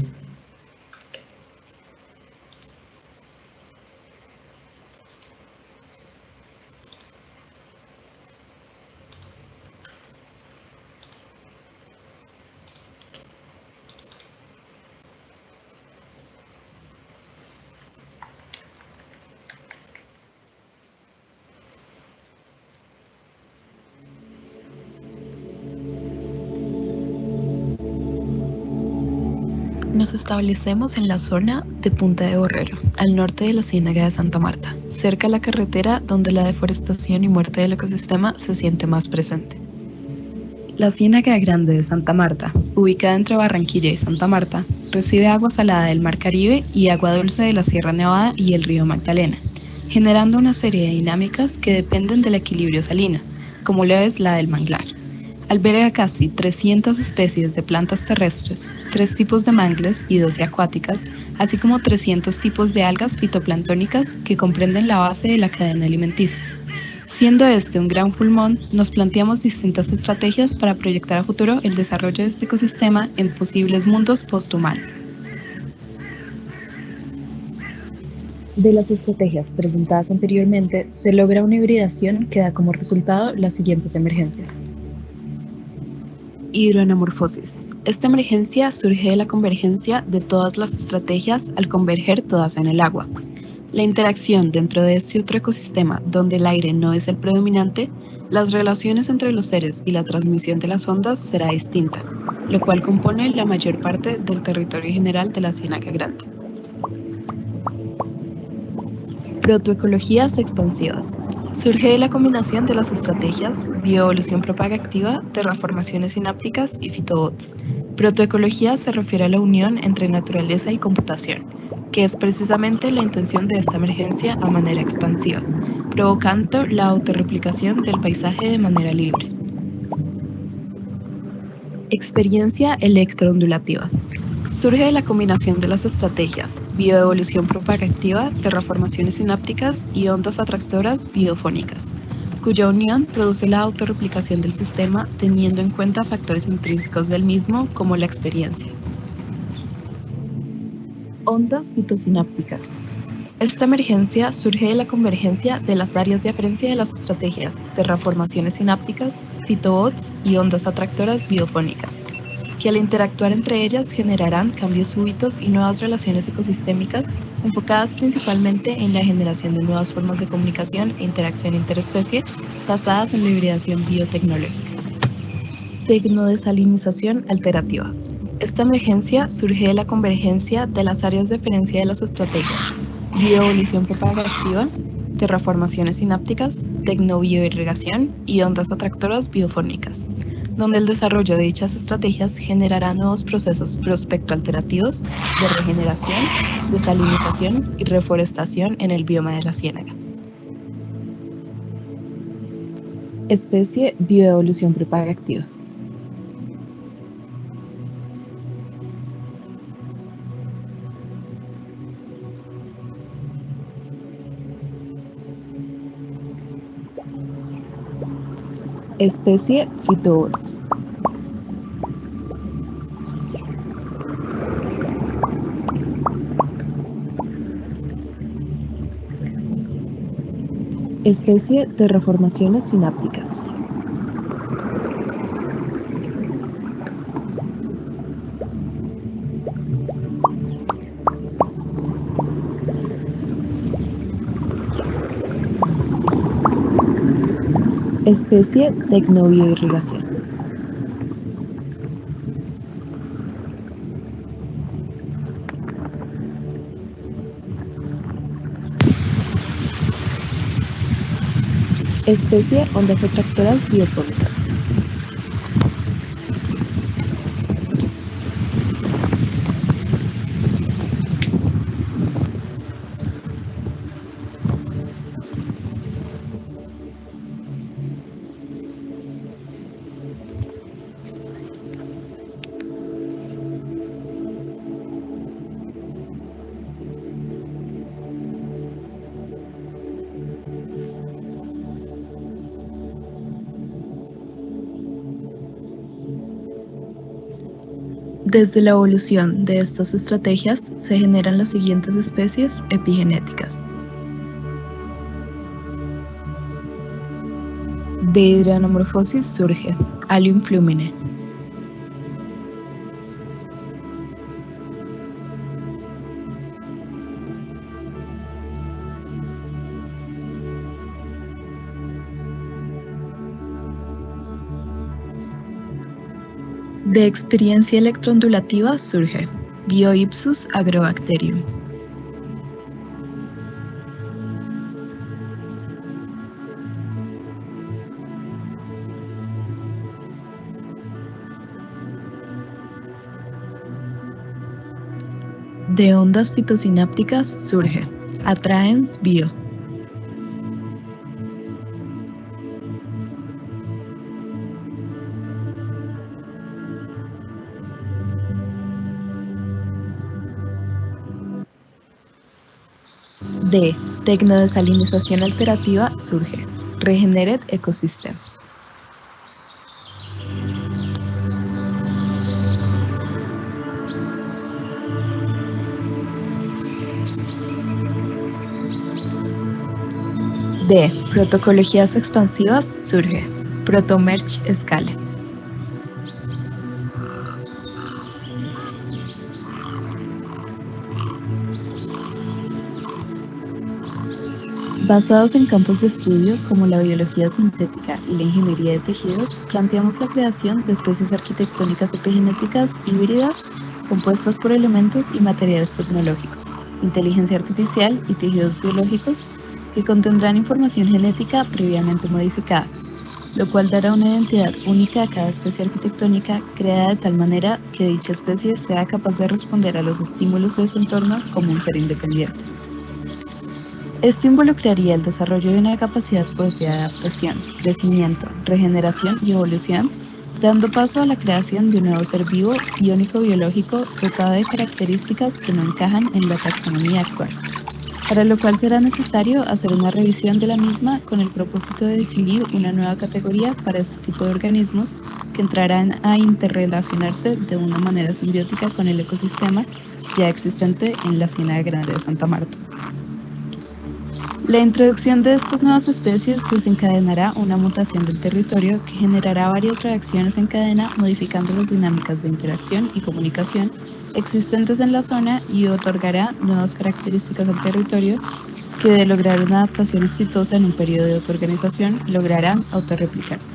Nos establecemos en la zona de Punta de Borrero, al norte de la Ciénaga de Santa Marta, cerca a la carretera donde la deforestación y muerte del ecosistema se siente más presente. La Ciénaga Grande de Santa Marta, ubicada entre Barranquilla y Santa Marta, recibe agua salada del Mar Caribe y agua dulce de la Sierra Nevada y el río Magdalena, generando una serie de dinámicas que dependen del equilibrio salino, como lo es la del manglar. Alberga casi 300 especies de plantas terrestres, 3 tipos de mangles y 12 acuáticas, así como 300 tipos de algas fitoplanctónicas que comprenden la base de la cadena alimenticia. Siendo este un gran pulmón, nos planteamos distintas estrategias para proyectar a futuro el desarrollo de este ecosistema en posibles mundos posthumanos. De las estrategias presentadas anteriormente, se logra una hibridación que da como resultado las siguientes emergencias. Hidroanamorfosis. Esta emergencia surge de la convergencia de todas las estrategias al converger todas en el agua. La interacción dentro de este otro ecosistema donde el aire no es el predominante, las relaciones entre los seres y la transmisión de las ondas será distinta, lo cual compone la mayor parte del territorio general de la Ciénaga Grande. Protoecologías expansivas. Surge de la combinación de las estrategias bioevolución propagativa, terraformaciones sinápticas y fitobots. Protoecología se refiere a la unión entre naturaleza y computación, que es precisamente la intención de esta emergencia a manera expansiva, provocando la autorreplicación del paisaje de manera libre. Experiencia electroondulativa. Surge de la combinación de las estrategias bioevolución propagativa, terraformaciones sinápticas y ondas atractoras biofónicas, cuya unión produce la autorreplicación del sistema teniendo en cuenta factores intrínsecos del mismo como la experiencia. Ondas fitosinápticas. Esta emergencia surge de la convergencia de las áreas de aferencia de las estrategias terraformaciones sinápticas, fitobots y ondas atractoras biofónicas, que al interactuar entre ellas generarán cambios súbitos y nuevas relaciones ecosistémicas enfocadas principalmente en la generación de nuevas formas de comunicación e interacción interespecie basadas en la hibridación biotecnológica. Tecnodesalinización alterativa. Esta emergencia surge de la convergencia de las áreas de referencia de las estrategias bioevolución propagativa, terraformaciones sinápticas, tecnobioirrigación y ondas atractoras biofónicas, donde el desarrollo de dichas estrategias generará nuevos procesos prospectoalterativos de regeneración, desalinización y reforestación en el bioma de la ciénaga. Especie bioevolución propagativa. Especie Fitobots. Especie terraformaciones sinápticas. Especie tecnobioirrigación. Especie ondas atractoras biofónicas. Desde la evolución de estas estrategias se generan las siguientes especies epigenéticas. De hidroanamorfosis surge Allium flumine. De experiencia electroondulativa surge Bioipsus agrobacterium. De ondas fitosinápticas surge Atraens bio. De tecnodesalinización alterativa surge Regenerate Ecosystem. De protocologías expansivas surge Protomerge Scale. Basados en campos de estudio como la biología sintética y la ingeniería de tejidos, planteamos la creación de especies arquitectónicas epigenéticas híbridas compuestas por elementos y materiales tecnológicos, inteligencia artificial y tejidos biológicos que contendrán información genética previamente modificada, lo cual dará una identidad única a cada especie arquitectónica creada de tal manera que dicha especie sea capaz de responder a los estímulos de su entorno como un ser independiente. Esto involucraría el desarrollo de una capacidad propia de adaptación, crecimiento, regeneración y evolución, dando paso a la creación de un nuevo ser vivo iónico-biológico dotado de características que no encajan en la taxonomía actual, para lo cual será necesario hacer una revisión de la misma con el propósito de definir una nueva categoría para este tipo de organismos que entrarán a interrelacionarse de una manera simbiótica con el ecosistema ya existente en la Ciénaga Grande de Santa Marta. La introducción de estas nuevas especies desencadenará una mutación del territorio que generará varias reacciones en cadena modificando las dinámicas de interacción y comunicación existentes en la zona y otorgará nuevas características al territorio que, de lograr una adaptación exitosa en un periodo de autoorganización, lograrán autorreplicarse.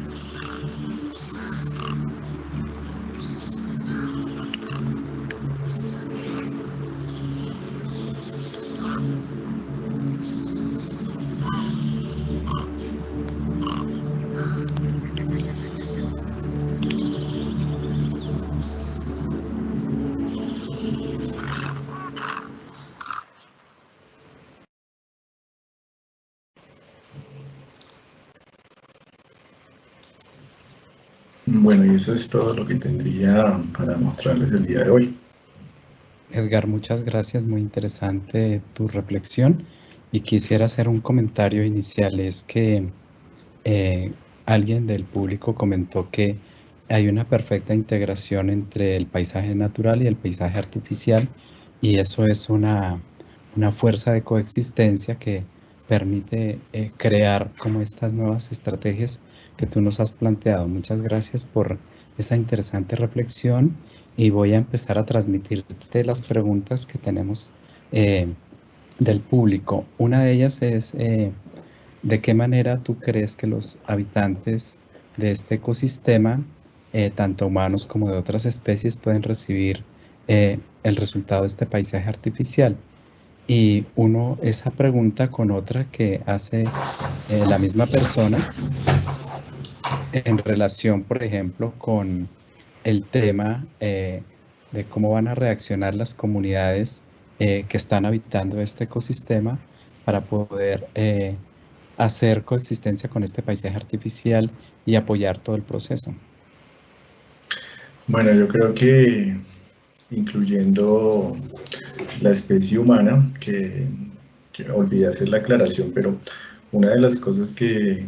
Bueno, y eso es todo lo que tendría para mostrarles el día de hoy. Edgar, muchas gracias, muy interesante tu reflexión. Y quisiera hacer un comentario inicial, es que alguien del público comentó que hay una perfecta integración entre el paisaje natural y el paisaje artificial, y eso es una fuerza de coexistencia que permite crear como estas nuevas estrategias que tú nos has planteado. Muchas gracias por esa interesante reflexión y voy a empezar a transmitirte las preguntas que tenemos del público. Una de ellas es ¿de qué manera tú crees que los habitantes de este ecosistema, tanto humanos como de otras especies, pueden recibir el resultado de este paisaje artificial? Y uno esa pregunta con otra que hace la misma persona en relación, por ejemplo, con el tema de cómo van a reaccionar las comunidades que están habitando este ecosistema para poder hacer coexistencia con este paisaje artificial y apoyar todo el proceso. Bueno, yo creo que incluyendo la especie humana, que olvidé hacer la aclaración, pero una de las cosas que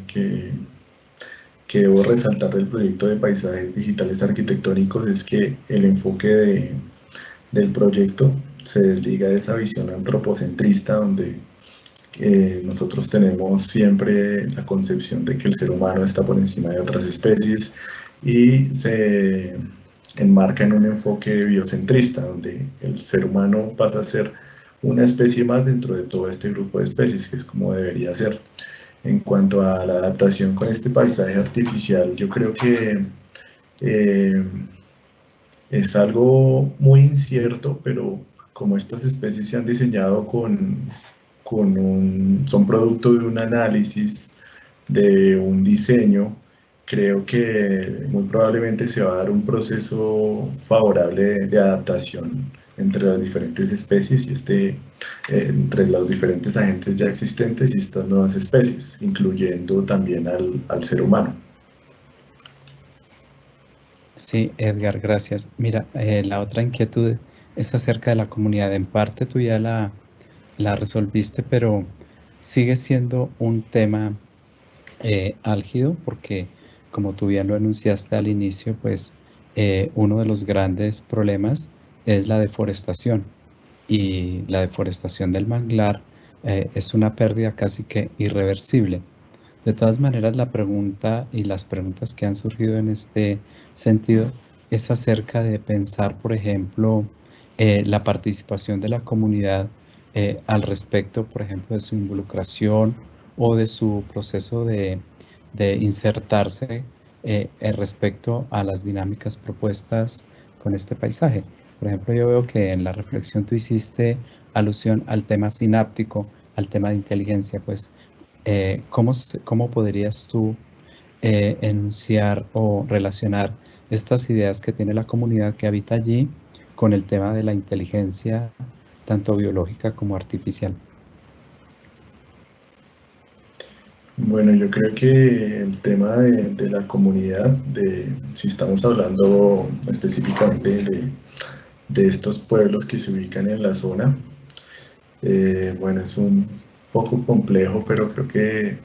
debo resaltar del proyecto de paisajes digitales arquitectónicos es que el enfoque del proyecto se desliga de esa visión antropocentrista donde nosotros tenemos siempre la concepción de que el ser humano está por encima de otras especies y se enmarca en un enfoque biocentrista, donde el ser humano pasa a ser una especie más dentro de todo este grupo de especies, que es como debería ser. En cuanto a la adaptación con este paisaje artificial, yo creo que Es algo muy incierto, pero como estas especies se han diseñado son producto de un análisis, de un diseño, creo que muy probablemente se va a dar un proceso favorable de adaptación entre las diferentes especies y entre los diferentes agentes ya existentes y estas nuevas especies, incluyendo también al ser humano. Sí, Edgar, gracias. Mira, la otra inquietud es acerca de la comunidad. En parte tú ya la resolviste, pero sigue siendo un tema álgido porque, como tú bien lo enunciaste al inicio, pues uno de los grandes problemas es la deforestación, y la deforestación del manglar es una pérdida casi que irreversible. De todas maneras, la pregunta y las preguntas que han surgido en este sentido es acerca de pensar, por ejemplo, la participación de la comunidad al respecto, por ejemplo, de su involucración o de su proceso de insertarse respecto a las dinámicas propuestas con este paisaje. Por ejemplo, yo veo que en la reflexión tú hiciste alusión al tema sináptico, al tema de inteligencia, pues ¿cómo podrías tú enunciar o relacionar estas ideas que tiene la comunidad que habita allí con el tema de la inteligencia, tanto biológica como artificial? Bueno, yo creo que el tema de la comunidad, si estamos hablando específicamente de estos pueblos que se ubican en la zona, bueno, es un poco complejo, pero creo que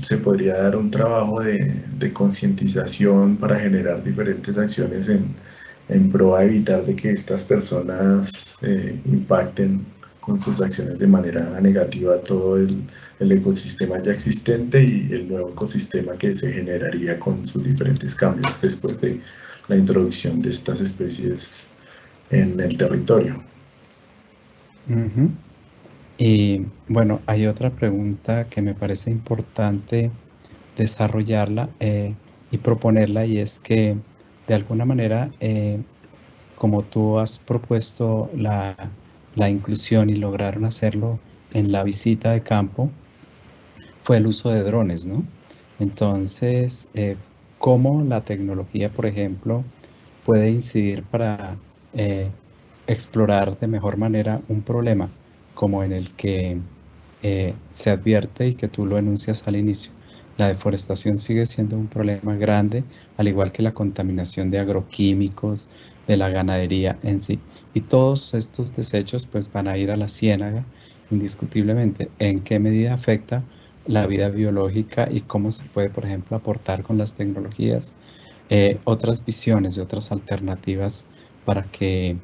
se podría dar un trabajo de concientización para generar diferentes acciones en pro a evitar de que estas personas impacten con sus acciones de manera negativa todo el ecosistema ya existente y el nuevo ecosistema que se generaría con sus diferentes cambios después de la introducción de estas especies en el territorio. Y bueno, hay otra pregunta que me parece importante desarrollarla y proponerla, y es que de alguna manera, como tú has propuesto la inclusión y lograron hacerlo en la visita de campo, fue el uso de drones, ¿no? Entonces, ¿cómo la tecnología, por ejemplo, puede incidir para explorar de mejor manera un problema como en el que se advierte y que tú lo enuncias al inicio? La deforestación sigue siendo un problema grande, al igual que la contaminación de agroquímicos, de la ganadería en sí. Y todos estos desechos pues van a ir a la ciénaga indiscutiblemente. ¿En qué medida afecta la vida biológica y cómo se puede, por ejemplo, aportar con las tecnologías otras visiones y otras alternativas para que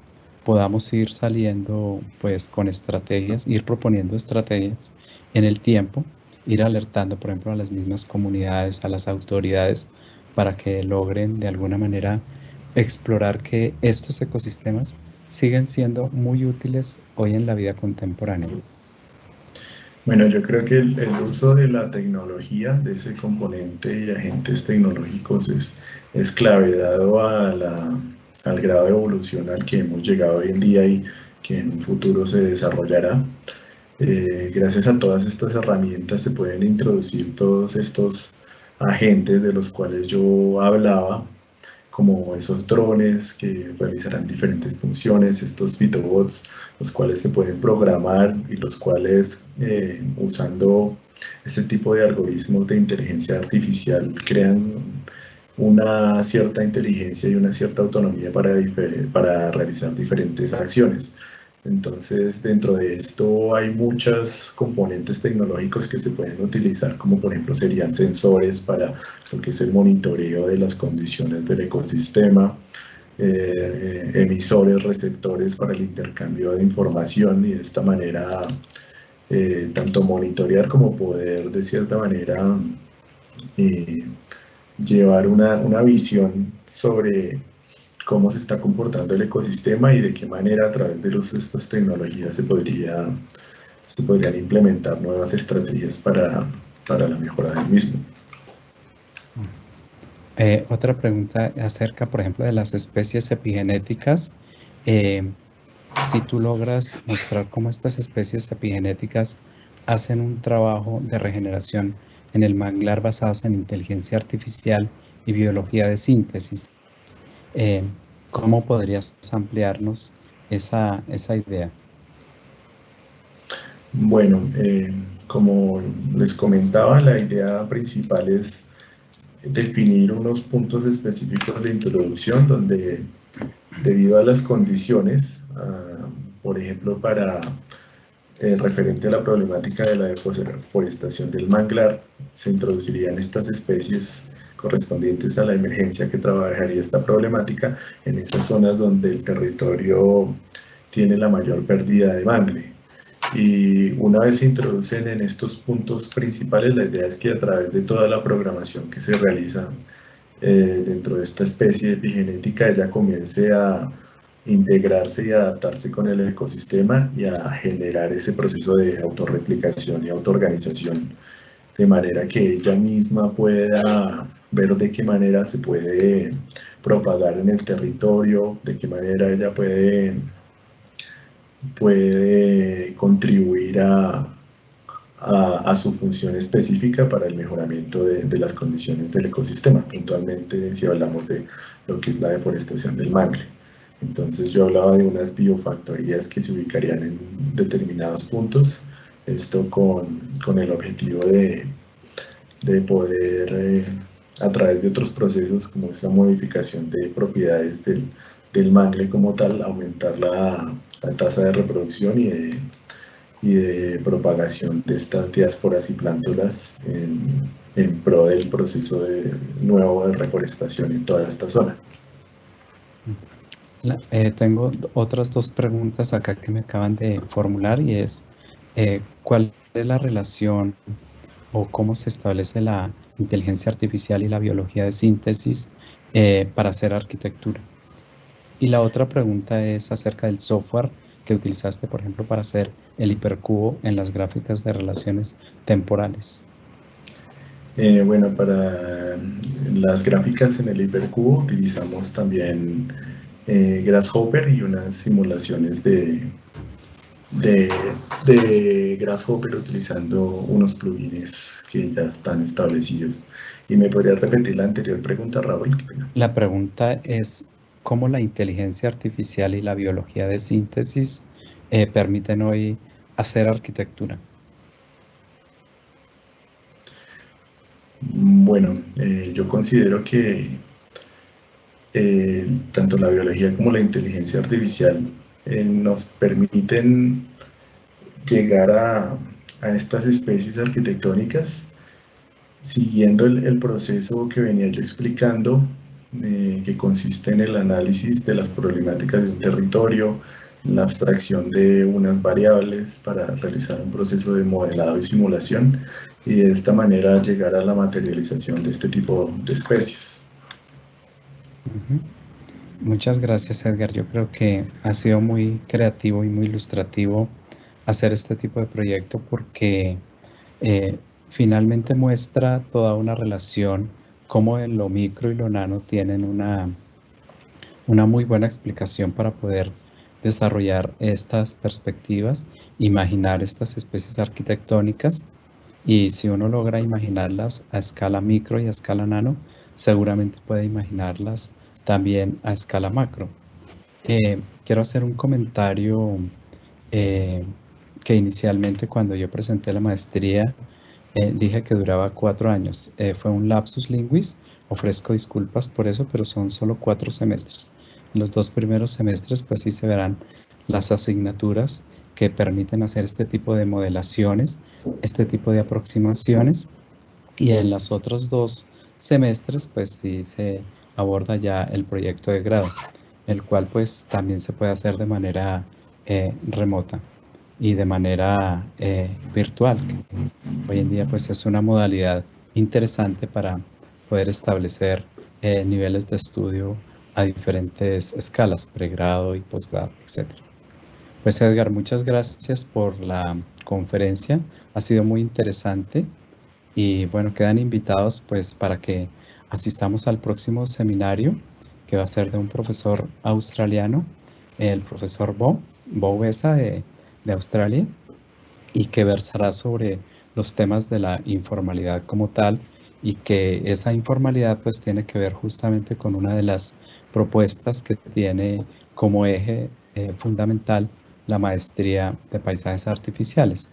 podamos ir saliendo pues con estrategias, ir proponiendo estrategias en el tiempo, ir alertando, por ejemplo, a las mismas comunidades, a las autoridades, para que logren de alguna manera explorar que estos ecosistemas siguen siendo muy útiles hoy en la vida contemporánea? Bueno, yo creo que el uso de la tecnología, de ese componente y agentes tecnológicos es clave, dado al grado de evolución al que hemos llegado hoy en día y que en un futuro se desarrollará. Gracias a todas estas herramientas se pueden introducir todos estos agentes de los cuales yo hablaba, como esos drones que realizarán diferentes funciones, estos fitobots, los cuales se pueden programar y los cuales usando este tipo de algoritmos de inteligencia artificial crean una cierta inteligencia y una cierta autonomía para realizar diferentes acciones. Entonces, dentro de esto hay muchos componentes tecnológicos que se pueden utilizar, como por ejemplo serían sensores para lo que es el monitoreo de las condiciones del ecosistema, emisores, receptores para el intercambio de información y de esta manera tanto monitorear como poder de cierta manera llevar una visión sobre cómo se está comportando el ecosistema y de qué manera a través de estas tecnologías se podrían implementar nuevas estrategias para la mejora del mismo. Otra pregunta acerca, por ejemplo, de las especies epigenéticas. Si tú logras mostrar cómo estas especies epigenéticas hacen un trabajo de regeneración en el manglar basados en inteligencia artificial y biología de síntesis, ¿cómo podrías ampliarnos esa idea? Bueno, como les comentaba, la idea principal es definir unos puntos específicos de introducción donde, debido a las condiciones, por ejemplo, referente a la problemática de la deforestación del manglar, se introducirían estas especies correspondientes a la emergencia que trabajaría esta problemática en esas zonas donde el territorio tiene la mayor pérdida de mangle. Y una vez se introducen en estos puntos principales, la idea es que a través de toda la programación que se realiza dentro de esta especie epigenética, ella comience a integrarse y adaptarse con el ecosistema y a generar ese proceso de autorreplicación y autoorganización, de manera que ella misma pueda ver de qué manera se puede propagar en el territorio, de qué manera ella puede contribuir a su función específica para el mejoramiento de las condiciones del ecosistema, puntualmente si hablamos de lo que es la deforestación del mangle. Entonces yo hablaba de unas biofactorías que se ubicarían en determinados puntos, esto con el objetivo de poder, a través de otros procesos como es la modificación de propiedades del mangle como tal, aumentar la tasa de reproducción y de propagación de estas diásporas y plántulas en pro del proceso nuevo de reforestación en toda esta zona. Tengo otras dos preguntas acá que me acaban de formular y es, ¿cuál es la relación o cómo se establece la inteligencia artificial y la biología de síntesis para hacer arquitectura? Y la otra pregunta es acerca del software que utilizaste, por ejemplo, para hacer el hipercubo en las gráficas de relaciones temporales. Bueno, para las gráficas en el hipercubo utilizamos también Grasshopper y unas simulaciones de Grasshopper utilizando unos plugins que ya están establecidos. ¿Y me podría repetir la anterior pregunta, Raúl? La pregunta es, ¿cómo la inteligencia artificial y la biología de síntesis permiten hoy hacer arquitectura? Bueno, yo considero que tanto la biología como la inteligencia artificial nos permiten llegar a estas especies arquitectónicas siguiendo el proceso que venía yo explicando, que consiste en el análisis de las problemáticas de un territorio, la abstracción de unas variables para realizar un proceso de modelado y simulación, y de esta manera llegar a la materialización de este tipo de especies. Muchas gracias, Edgar. Yo creo que ha sido muy creativo y muy ilustrativo hacer este tipo de proyecto porque finalmente muestra toda una relación, cómo en lo micro y lo nano tienen una muy buena explicación para poder desarrollar estas perspectivas, imaginar estas especies arquitectónicas, y si uno logra imaginarlas a escala micro y a escala nano, seguramente puede imaginarlas también a escala macro. Quiero hacer un comentario que inicialmente cuando yo presenté la maestría dije que duraba 4 años. Fue un lapsus linguis, ofrezco disculpas por eso, pero son solo 4 semestres. En los 2 primeros semestres pues sí se verán las asignaturas que permiten hacer este tipo de modelaciones, este tipo de aproximaciones, y en los otros 2 semestres pues sí se aborda ya el proyecto de grado, el cual pues también se puede hacer de manera remota y de manera virtual. Hoy en día pues es una modalidad interesante para poder establecer niveles de estudio a diferentes escalas, pregrado y posgrado, etc. Pues Edgar, muchas gracias por la conferencia, ha sido muy interesante Y bueno, quedan invitados pues para que asistamos al próximo seminario, que va a ser de un profesor australiano, el profesor Bo Bessa de Australia, y que versará sobre los temas de la informalidad como tal, y que esa informalidad pues tiene que ver justamente con una de las propuestas que tiene como eje fundamental la maestría de paisajes artificiales.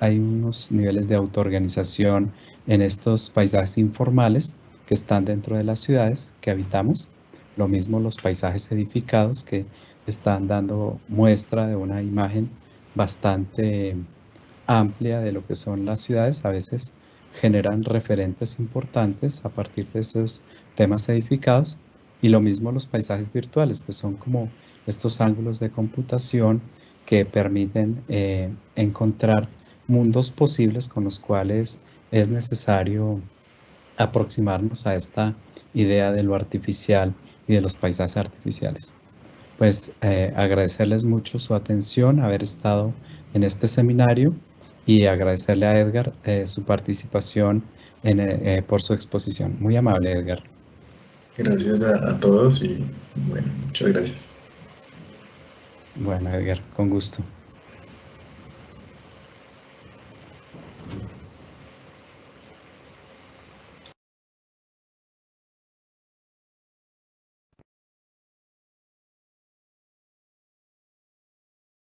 Hay unos niveles de autoorganización en estos paisajes informales que están dentro de las ciudades que habitamos, lo mismo los paisajes edificados que están dando muestra de una imagen bastante amplia de lo que son las ciudades. A veces generan referentes importantes a partir de esos temas edificados, y lo mismo los paisajes virtuales, que son como estos ángulos de computación que permiten encontrar mundos posibles con los cuales es necesario aproximarnos a esta idea de lo artificial y de los paisajes artificiales. Pues agradecerles mucho su atención, haber estado en este seminario, y agradecerle a Edgar su participación por su exposición. Muy amable, Edgar. Gracias a todos y bueno, muchas gracias. Bueno, Edgar, con gusto.